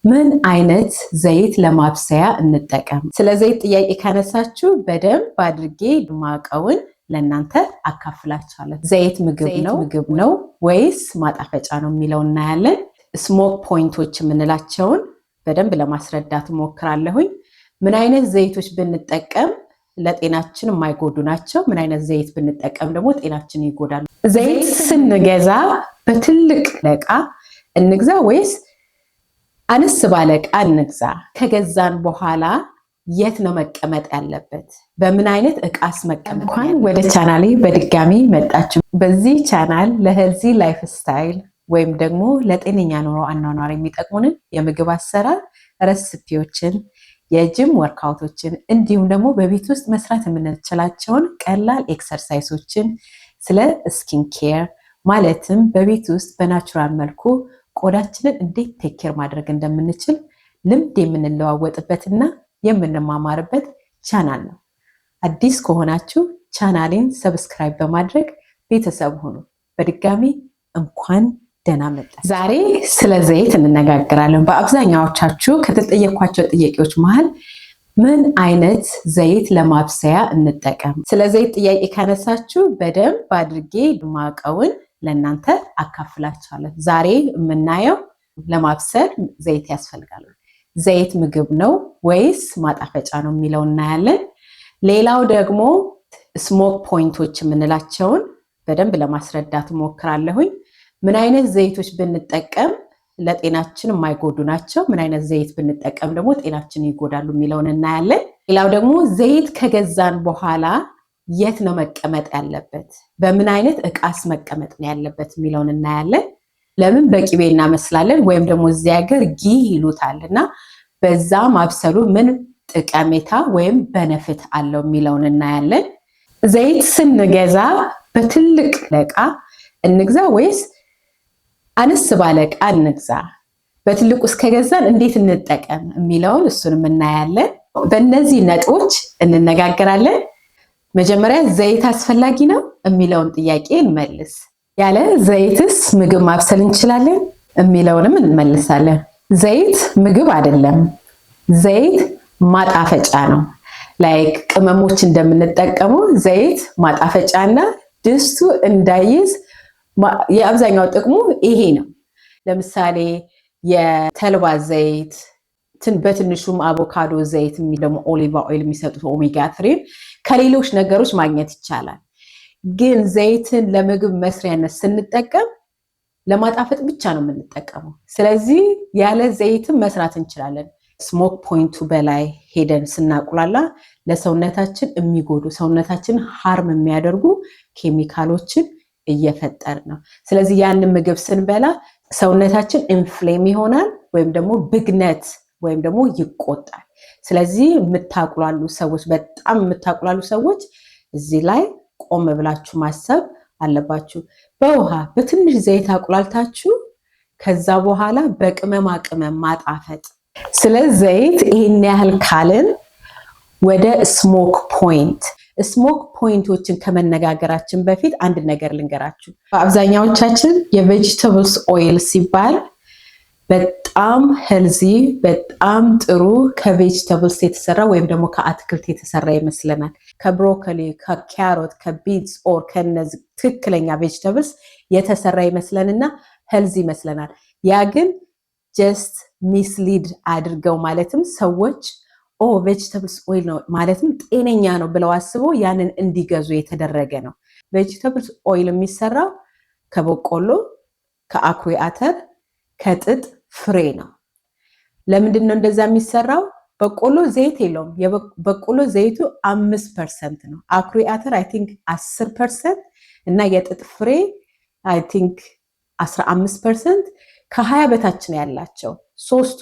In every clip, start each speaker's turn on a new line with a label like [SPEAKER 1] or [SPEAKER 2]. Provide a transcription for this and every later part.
[SPEAKER 1] ምን አይነት ዘይት ለማብሰያ እንጠቀም? ስለ ዘይት ጥያቄ ካነሳችሁ በደንብ አድርጌ ማቀውን ለእናንተ አካፍላችኋለሁ። ዘይት ምግብ ነው ወይስ ማጣፈጫ ነው የሚለው እናያለን። ስሞክ ፖይንቶች የምንላቸውን በደንብ ለማስረዳት ሞክራለሁኝ። ምን አይነት ዘይቶች ብንጠቀም ለጤናችን የማይጎዱ ናቸው፣ ምን አይነት ዘይት ብንጠቀም ደግሞ ጤናችን ይጎዳሉ። ዘይት ስንገዛ በትልቅ ዕቃ እንግዛ ወይስ አነስ ባለ ዕቃ እንግዛ? ከገዛን በኋላ የት ነው መቀመጥ ያለበት? በምን አይነት ዕቃስ መቀመጥ? እንኳን ወደ ቻናሌ በድጋሚ መጣችሁ። በዚህ ቻናል ለሄልዚ ላይፍ ስታይል ወይም ደግሞ ለጤነኛ ኑሮ አኗኗር የሚጠቅሙንን የምግብ አሰራር ሬሲፒዎችን፣ የጂም ወርክአውቶችን እንዲሁም ደግሞ በቤት ውስጥ መስራት የምንችላቸውን ቀላል ኤክሰርሳይሶችን፣ ስለ ስኪን ኬር ማለትም በቤት ውስጥ በናቹራል መልኩ ቆዳችንን እንዴት ቴክ ኬር ማድረግ እንደምንችል ልምድ የምንለዋወጥበትና የምንማማርበት ቻናል ነው። አዲስ ከሆናችሁ ቻናሌን ሰብስክራይብ በማድረግ ቤተሰብ ሁኑ። በድጋሚ እንኳን ደህና መጣችሁ። ዛሬ ስለ ዘይት እንነጋገራለን። በአብዛኛዎቻችሁ ከተጠየኳቸው ጥያቄዎች መሃል ምን አይነት ዘይት ለማብሰያ እንጠቀም? ስለ ዘይት ጥያቄ ካነሳችሁ በደንብ አድርጌ ማቀውን ለእናንተ አካፍላችኋለሁ። ዛሬ የምናየው ለማብሰል ዘይት ያስፈልጋል። ዘይት ምግብ ነው ወይስ ማጣፈጫ ነው የሚለው እናያለን። ሌላው ደግሞ ስሞክ ፖይንቶች የምንላቸውን በደንብ ለማስረዳት ሞክራለሁኝ። ምን አይነት ዘይቶች ብንጠቀም ለጤናችን የማይጎዱ ናቸው፣ ምን አይነት ዘይት ብንጠቀም ደግሞ ጤናችን ይጎዳሉ የሚለውን እናያለን። ሌላው ደግሞ ዘይት ከገዛን በኋላ የት ነው መቀመጥ ያለበት? በምን አይነት ዕቃስ መቀመጥ ነው ያለበት የሚለውን እናያለን። ለምን በቂቤ እናመስላለን ወይም ደግሞ እዚህ ሀገር ጊ ይሉታል እና በዛ ማብሰሉ ምን ጠቀሜታ ወይም በነፊት አለው የሚለውን እናያለን። ዘይት ስንገዛ በትልቅ ዕቃ እንግዛ ወይስ አነስ ባለ ዕቃ እንግዛ? በትልቁ እስከገዛን እንዴት እንጠቀም የሚለውን እሱንም እናያለን። በእነዚህ ነጥቦች እንነጋገራለን። መጀመሪያ ዘይት አስፈላጊ ነው የሚለውን ጥያቄ እንመልስ። ያለ ዘይትስ ምግብ ማብሰል እንችላለን የሚለውንም እንመልሳለን። ዘይት ምግብ አይደለም፣ ዘይት ማጣፈጫ ነው። ላይክ ቅመሞች እንደምንጠቀመው ዘይት ማጣፈጫና ድስቱ እንዳይዝ የአብዛኛው ጥቅሙ ይሄ ነው። ለምሳሌ የተልባ ዘይት በትንሹም አቮካዶ ዘይት ደግሞ ኦሊቫ ኦይል የሚሰጡት ኦሜጋ 3 ከሌሎች ነገሮች ማግኘት ይቻላል። ግን ዘይትን ለምግብ መስሪያነት ስንጠቀም ለማጣፈጥ ብቻ ነው የምንጠቀመው። ስለዚህ ያለ ዘይትም መስራት እንችላለን። ስሞክ ፖይንቱ በላይ ሄደን ስናቁላላ ለሰውነታችን የሚጎዱ ሰውነታችን ሃርም የሚያደርጉ ኬሚካሎችን እየፈጠር ነው። ስለዚህ ያንን ምግብ ስንበላ ሰውነታችን ኢንፍሌም ይሆናል ወይም ደግሞ ብግነት ወይም ደግሞ ይቆጣል። ስለዚህ የምታቁላሉ ሰዎች በጣም የምታቁላሉ ሰዎች እዚህ ላይ ቆም ብላችሁ ማሰብ አለባችሁ። በውሃ በትንሽ ዘይት አቁላልታችሁ ከዛ በኋላ በቅመማ ቅመም ማጣፈጥ። ስለ ዘይት ይሄን ያህል ካልን ወደ ስሞክ ፖይንቶችን ከመነጋገራችን በፊት አንድ ነገር ልንገራችሁ። አብዛኛዎቻችን የቬጂተብልስ ኦይል ሲባል በጣም ሄልዚ በጣም ጥሩ ከቬጂተብልስ የተሰራ ወይም ደግሞ ከአትክልት የተሰራ ይመስለናል። ከብሮኮሊ፣ ከካሮት፣ ከቢትስ ኦር ከነዚህ ትክክለኛ ቬጂተብልስ የተሰራ ይመስለንና ሄልዚ ይመስለናል። ያ ግን ጀስት ሚስሊድ አድርገው ማለትም ሰዎች ቬጂተብልስ ኦይል ነው ማለትም ጤነኛ ነው ብለው አስበው ያንን እንዲገዙ የተደረገ ነው። ቬጂተብልስ ኦይል የሚሰራው ከበቆሎ፣ ከአኩሪ አተር፣ ከጥጥ ፍሬ ነው። ለምንድን ነው እንደዛ የሚሰራው? በቆሎ ዘይት የለውም። የበቆሎ ዘይቱ 5% ነው። አኩሪ አተር አይ ቲንክ 10% እና የጥጥ ፍሬ አይ ቲንክ 15%፣ ከ20 በታች ነው ያላቸው። ሶስቱ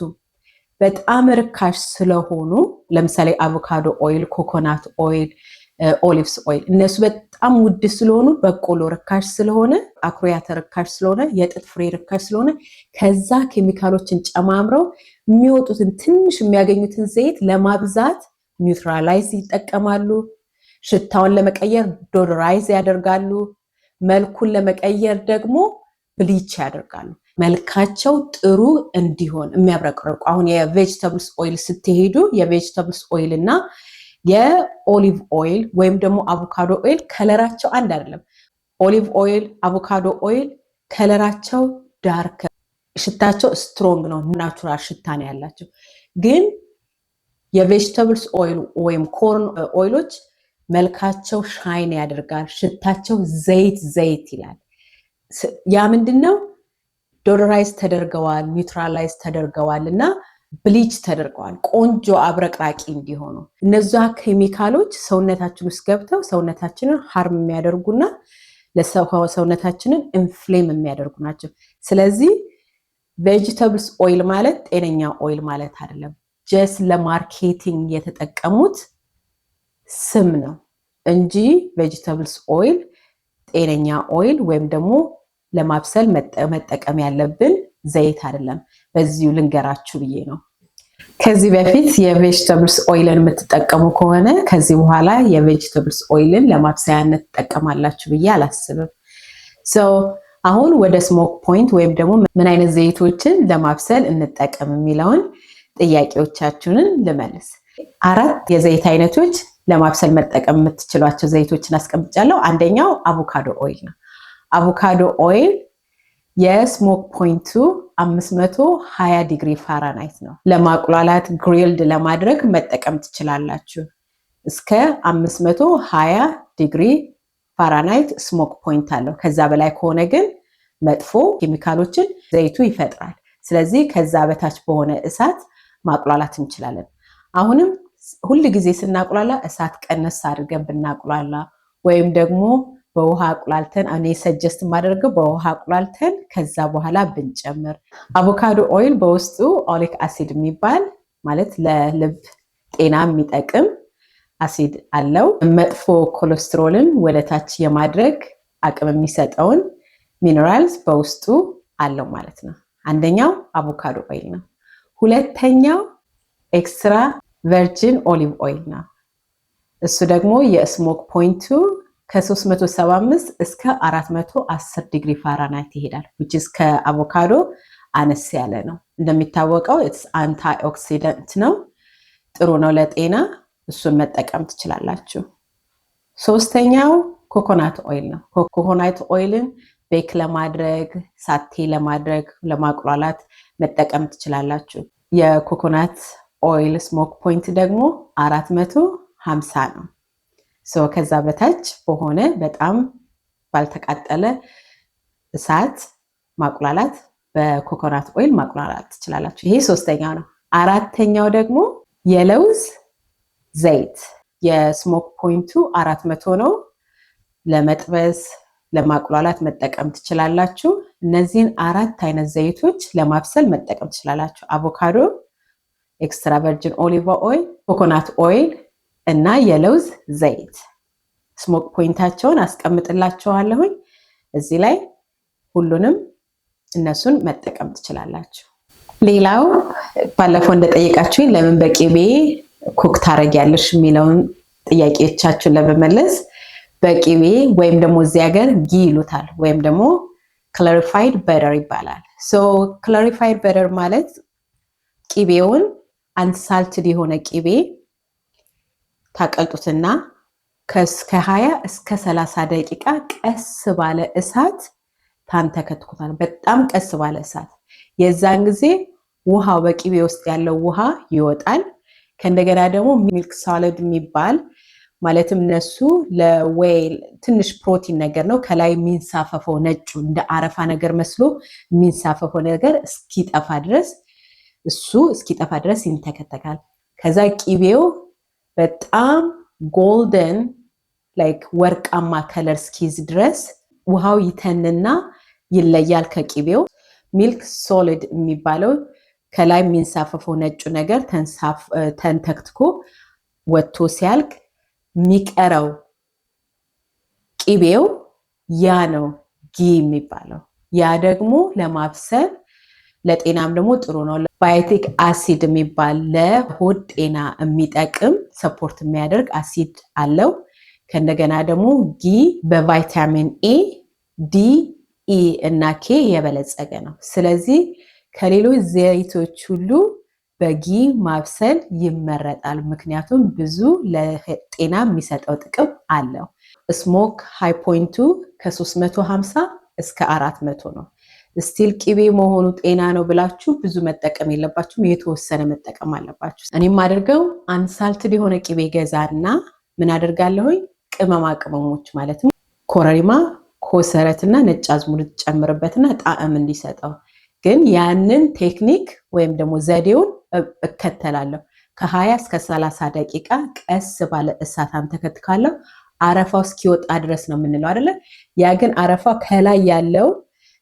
[SPEAKER 1] በጣም ርካሽ ስለሆኑ ለምሳሌ አቮካዶ ኦይል፣ ኮኮናት ኦይል፣ ኦሊቭስ ኦይል እነሱ በጣም ውድ ስለሆኑ በቆሎ ርካሽ ስለሆነ፣ አኩሪ አተር ርካሽ ስለሆነ፣ የጥጥ ፍሬ ርካሽ ስለሆነ ከዛ ኬሚካሎችን ጨማምረው የሚወጡትን ትንሽ የሚያገኙትን ዘይት ለማብዛት ኒውትራላይዝ ይጠቀማሉ። ሽታውን ለመቀየር ዶዶራይዝ ያደርጋሉ። መልኩን ለመቀየር ደግሞ ብሊች ያደርጋሉ። መልካቸው ጥሩ እንዲሆን የሚያብረቀርቁ። አሁን የቬጅተብልስ ኦይል ስትሄዱ የቬጅተብልስ ኦይል እና የኦሊቭ ኦይል ወይም ደግሞ አቮካዶ ኦይል ከለራቸው አንድ አይደለም። ኦሊቭ ኦይል፣ አቮካዶ ኦይል ከለራቸው ዳርክ፣ ሽታቸው ስትሮንግ ነው፣ ናቹራል ሽታ ነው ያላቸው። ግን የቬጅተብልስ ኦይል ወይም ኮርን ኦይሎች መልካቸው ሻይን ያደርጋል፣ ሽታቸው ዘይት ይላል። ያ ምንድነው? ዶሎራይዝ ተደርገዋል፣ ኒውትራላይዝ ተደርገዋል እና ብሊች ተደርገዋል ቆንጆ አብረቅራቂ እንዲሆኑ። እነዛ ኬሚካሎች ሰውነታችን ውስጥ ገብተው ሰውነታችንን ሃርም የሚያደርጉና ለሰውነታችንን ኢንፍሌም የሚያደርጉ ናቸው። ስለዚህ ቬጂተብልስ ኦይል ማለት ጤነኛ ኦይል ማለት አይደለም። ጀስት ለማርኬቲንግ የተጠቀሙት ስም ነው እንጂ ቬጂተብልስ ኦይል ጤነኛ ኦይል ወይም ደግሞ ለማብሰል መጠቀም ያለብን ዘይት አይደለም። በዚሁ ልንገራችሁ ብዬ ነው። ከዚህ በፊት የቬጂተብልስ ኦይልን የምትጠቀሙ ከሆነ ከዚህ በኋላ የቬጂተብልስ ኦይልን ለማብሰያነት ትጠቀማላችሁ ብዬ አላስብም። አሁን ወደ ስሞክ ፖይንት ወይም ደግሞ ምን አይነት ዘይቶችን ለማብሰል እንጠቀም የሚለውን ጥያቄዎቻችሁን ልመልስ። 4 የዘይት አይነቶች ለማብሰል መጠቀም የምትችሏቸው ዘይቶችን አስቀምጫለሁ። አንደኛው አቮካዶ ኦይል ነው። አቮካዶ ኦይል የስሞክ ፖይንቱ 520 ዲግሪ ፋራናይት ነው። ለማቁላላት ግሪልድ ለማድረግ መጠቀም ትችላላችሁ። እስከ 520 ዲግሪ ፋራናይት ስሞክ ፖይንት አለው። ከዛ በላይ ከሆነ ግን መጥፎ ኬሚካሎችን ዘይቱ ይፈጥራል። ስለዚህ ከዛ በታች በሆነ እሳት ማቁላላት እንችላለን። አሁንም ሁል ጊዜ ስናቁላላ እሳት ቀነስ አድርገን ብናቁላላ ወይም ደግሞ በውሃ አቁላልተን እኔ ሰጀስት ማደርገው በውሃ አቁላልተን ከዛ በኋላ ብንጨምር። አቮካዶ ኦይል በውስጡ ኦሊክ አሲድ የሚባል ማለት ለልብ ጤና የሚጠቅም አሲድ አለው። መጥፎ ኮሌስትሮልን ወደታች የማድረግ አቅም የሚሰጠውን ሚነራልስ በውስጡ አለው ማለት ነው። አንደኛው አቮካዶ ኦይል ነው። ሁለተኛው ኤክስትራ ቨርጂን ኦሊቭ ኦይል ነው። እሱ ደግሞ የስሞክ ፖይንቱ ከ375 እስከ 410 ዲግሪ ፋራናይት ይሄዳል። which is ከአቮካዶ አነስ ያለ ነው። እንደሚታወቀው it's አንቲኦክሲደንት ነው፣ ጥሩ ነው ለጤና። እሱን መጠቀም ትችላላችሁ። ሶስተኛው ኮኮናት ኦይል ነው። ኮኮናት ኦይልን ቤክ ለማድረግ ሳቴ ለማድረግ ለማቁላላት መጠቀም ትችላላችሁ። የኮኮናት ኦይል ስሞክ ፖይንት ደግሞ 450 ነው። ከዛ በታች በሆነ በጣም ባልተቃጠለ እሳት ማቁላላት በኮኮናት ኦይል ማቁላላት ትችላላችሁ። ይሄ ሶስተኛው ነው። አራተኛው ደግሞ የለውዝ ዘይት የስሞክ ፖይንቱ 400 ነው። ለመጥበስ ለማቁላላት መጠቀም ትችላላችሁ። እነዚህን 4 አይነት ዘይቶች ለማብሰል መጠቀም ትችላላችሁ። አቮካዶ፣ ኤክስትራ ቨርጂን ኦሊቭ ኦይል፣ ኮኮናት ኦይል እና የለውዝ ዘይት። ስሞክ ፖይንታቸውን አስቀምጥላችኋለሁኝ እዚህ ላይ ሁሉንም እነሱን መጠቀም ትችላላችሁ። ሌላው ባለፈው እንደጠየቃችሁኝ ለምን በቂቤ ኩክ ታረጊያለሽ የሚለውን ጥያቄዎቻችሁን ለመመለስ በቂቤ ወይም ደግሞ እዚህ ሀገር ጊ ይሉታል ወይም ደግሞ ክላሪፋይድ በተር ይባላል። ክላሪፋይድ በተር ማለት ቂቤውን አንሳልትድ የሆነ ቂቤ ታቀልጡትና ከ20 እስከ 30 ደቂቃ ቀስ ባለ እሳት ታንተከትኩታል። በጣም ቀስ ባለ እሳት። የዛን ጊዜ ውሃው በቂቤ ውስጥ ያለው ውሃ ይወጣል። ከእንደገና ደግሞ ሚልክ ሳሊድ የሚባል ማለትም እነሱ ለዌል ትንሽ ፕሮቲን ነገር ነው ከላይ የሚንሳፈፈው ነጩ እንደ አረፋ ነገር መስሎ የሚንሳፈፈው ነገር እስኪጠፋ ድረስ ይንተከተካል። ከዛ ቂቤው በጣም ጎልደን ላይክ ወርቃማ ከለር እስኪይዝ ድረስ ውሃው ይተንና ይለያል ከቂቤው። ሚልክ ሶሊድ የሚባለው ከላይ የሚንሳፈፈው ነጩ ነገር ተንተክትኮ ወጥቶ ሲያልቅ የሚቀረው ቂቤው ያ ነው ጊ የሚባለው። ያ ደግሞ ለማብሰል ለጤናም ደግሞ ጥሩ ነው። ባዮቲክ አሲድ የሚባል ለሆድ ጤና የሚጠቅም ሰፖርት የሚያደርግ አሲድ አለው። ከእንደገና ደግሞ ጊ በቫይታሚን ኤ፣ ዲ ኢ እና ኬ የበለጸገ ነው። ስለዚህ ከሌሎች ዘይቶች ሁሉ በጊ ማብሰል ይመረጣል። ምክንያቱም ብዙ ለጤና የሚሰጠው ጥቅም አለው። ስሞክ ሃይ ፖይንቱ ከ350 እስከ 400 ነው። ስቲል ቅቤ መሆኑ ጤና ነው ብላችሁ ብዙ መጠቀም የለባችሁም። የተወሰነ መጠቀም አለባችሁ። እኔም አድርገው አንሳልትድ የሆነ ቅቤ ገዛና ምን አደርጋለሁኝ? ቅመማ ቅመሞች ማለትም ኮረሪማ፣ ኮሰረትና ነጭ አዝሙድ ጨምርበትና ጣዕም እንዲሰጠው። ግን ያንን ቴክኒክ ወይም ደግሞ ዘዴውን እከተላለሁ። ከ20 እስከ 30 ደቂቃ ቀስ ባለ እሳት አንተከትካለሁ። አረፋው እስኪወጣ ድረስ ነው የምንለው አይደለ? ያ ግን አረፋው ከላይ ያለው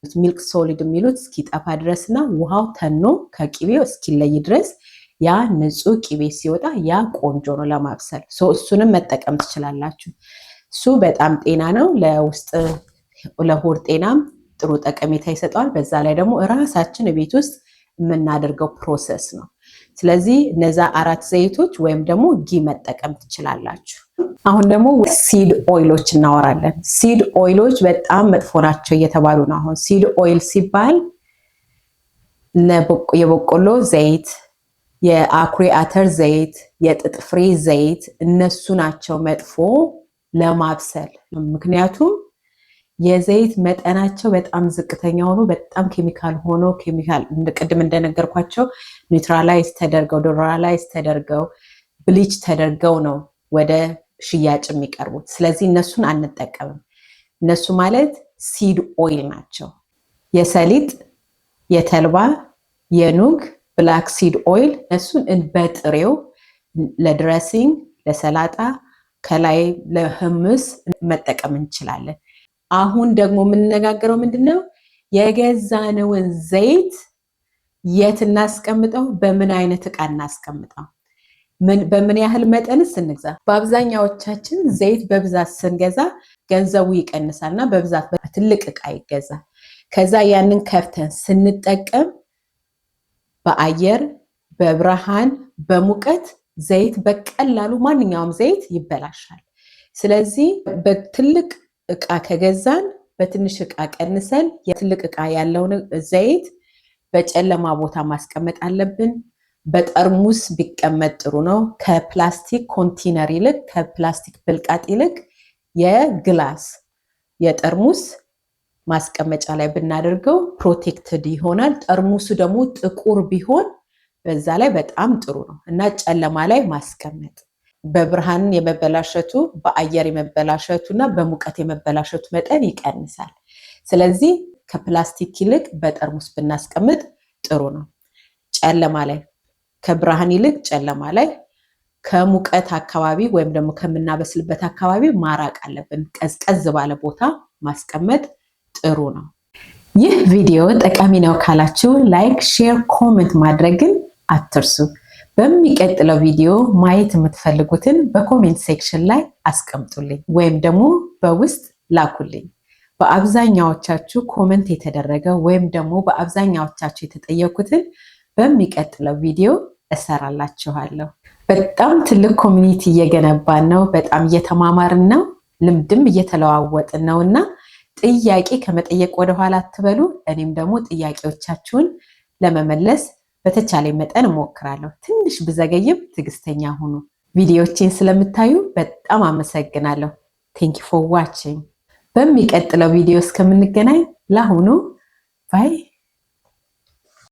[SPEAKER 1] ሚልክ ሶሊድ የሚሉት እስኪጠፋ ድረስና ውሃው ተኖ ከቅቤው እስኪለይ ድረስ ያ ንጹህ ቅቤ ሲወጣ ያ ቆንጆ ነው ለማብሰል። እሱንም መጠቀም ትችላላችሁ። እሱ በጣም ጤና ነው። ለውስጥ ለሆድ ጤናም ጥሩ ጠቀሜታ ይሰጣል። በዛ ላይ ደግሞ ራሳችን ቤት ውስጥ የምናደርገው ፕሮሰስ ነው። ስለዚህ እነዛ 4 ዘይቶች ወይም ደግሞ ጊ መጠቀም ትችላላችሁ። አሁን ደግሞ ሲድ ኦይሎች እናወራለን። ሲድ ኦይሎች በጣም መጥፎ ናቸው እየተባሉ ነው። አሁን ሲድ ኦይል ሲባል የበቆሎ ዘይት፣ የአኩሪ አተር ዘይት፣ የጥጥ ፍሬ ዘይት እነሱ ናቸው መጥፎ ለማብሰል። ምክንያቱም የዘይት መጠናቸው በጣም ዝቅተኛ ሆኖ በጣም ኬሚካል ሆኖ ቅድም እንደነገርኳቸው ኒውትራላይዝ ተደርገው ዶራላይዝ ተደርገው ብሊች ተደርገው ነው ወደ ሽያጭ የሚቀርቡት። ስለዚህ እነሱን አንጠቀምም። እነሱ ማለት ሲድ ኦይል ናቸው። የሰሊጥ፣ የተልባ፣ የኑግ፣ ብላክ ሲድ ኦይል እነሱን በጥሬው ለድሬሲንግ፣ ለሰላጣ፣ ከላይ ለህምስ መጠቀም እንችላለን። አሁን ደግሞ የምንነጋገረው ምንድነው? የገዛነውን ዘይት የት እናስቀምጠው? በምን አይነት ዕቃ እናስቀምጠው? በምን ያህል መጠንስ እንግዛ? በአብዛኛዎቻችን ዘይት በብዛት ስንገዛ ገንዘቡ ይቀንሳልና በብዛት በትልቅ ዕቃ ይገዛል። ከዛ ያንን ከፍተን ስንጠቀም በአየር፣ በብርሃን፣ በሙቀት ዘይት በቀላሉ ማንኛውም ዘይት ይበላሻል። ስለዚህ በትልቅ ዕቃ ከገዛን በትንሽ ዕቃ ቀንሰን የትልቅ ዕቃ ያለውን ዘይት በጨለማ ቦታ ማስቀመጥ አለብን። በጠርሙስ ቢቀመጥ ጥሩ ነው። ከፕላስቲክ ኮንቴነር ይልቅ ከፕላስቲክ ብልቃጥ ይልቅ የግላስ የጠርሙስ ማስቀመጫ ላይ ብናደርገው ፕሮቴክትድ ይሆናል። ጠርሙሱ ደግሞ ጥቁር ቢሆን በዛ ላይ በጣም ጥሩ ነው እና ጨለማ ላይ ማስቀመጥ በብርሃን የመበላሸቱ በአየር የመበላሸቱ እና በሙቀት የመበላሸቱ መጠን ይቀንሳል። ስለዚህ ከፕላስቲክ ይልቅ በጠርሙስ ብናስቀምጥ ጥሩ ነው። ጨለማ ላይ ከብርሃን ይልቅ ጨለማ ላይ ከሙቀት አካባቢ ወይም ደግሞ ከምናበስልበት አካባቢ ማራቅ አለብን። ቀዝቀዝ ባለ ቦታ ማስቀመጥ ጥሩ ነው። ይህ ቪዲዮ ጠቃሚ ነው ካላችሁ ላይክ፣ ሼር፣ ኮሜንት ማድረግን አትርሱ። በሚቀጥለው ቪዲዮ ማየት የምትፈልጉትን በኮሜንት ሴክሽን ላይ አስቀምጡልኝ ወይም ደግሞ በውስጥ ላኩልኝ። በአብዛኛዎቻችሁ ኮሜንት የተደረገ ወይም ደግሞ በአብዛኛዎቻችሁ የተጠየቁትን በሚቀጥለው ቪዲዮ እሰራላችኋለሁ። በጣም ትልቅ ኮሚኒቲ እየገነባን ነው። በጣም እየተማማርን ነው። ልምድም እየተለዋወጥን ነውና ጥያቄ ከመጠየቅ ወደኋላ አትበሉ። እኔም ደግሞ ጥያቄዎቻችሁን ለመመለስ በተቻለ መጠን እሞክራለሁ። ትንሽ ብዘገይም ትዕግስተኛ ሁኑ። ቪዲዮዎችን ስለምታዩ በጣም አመሰግናለሁ። Thank you for watching። በሚቀጥለው ቪዲዮ እስከምንገናኝ ለአሁኑ ባይ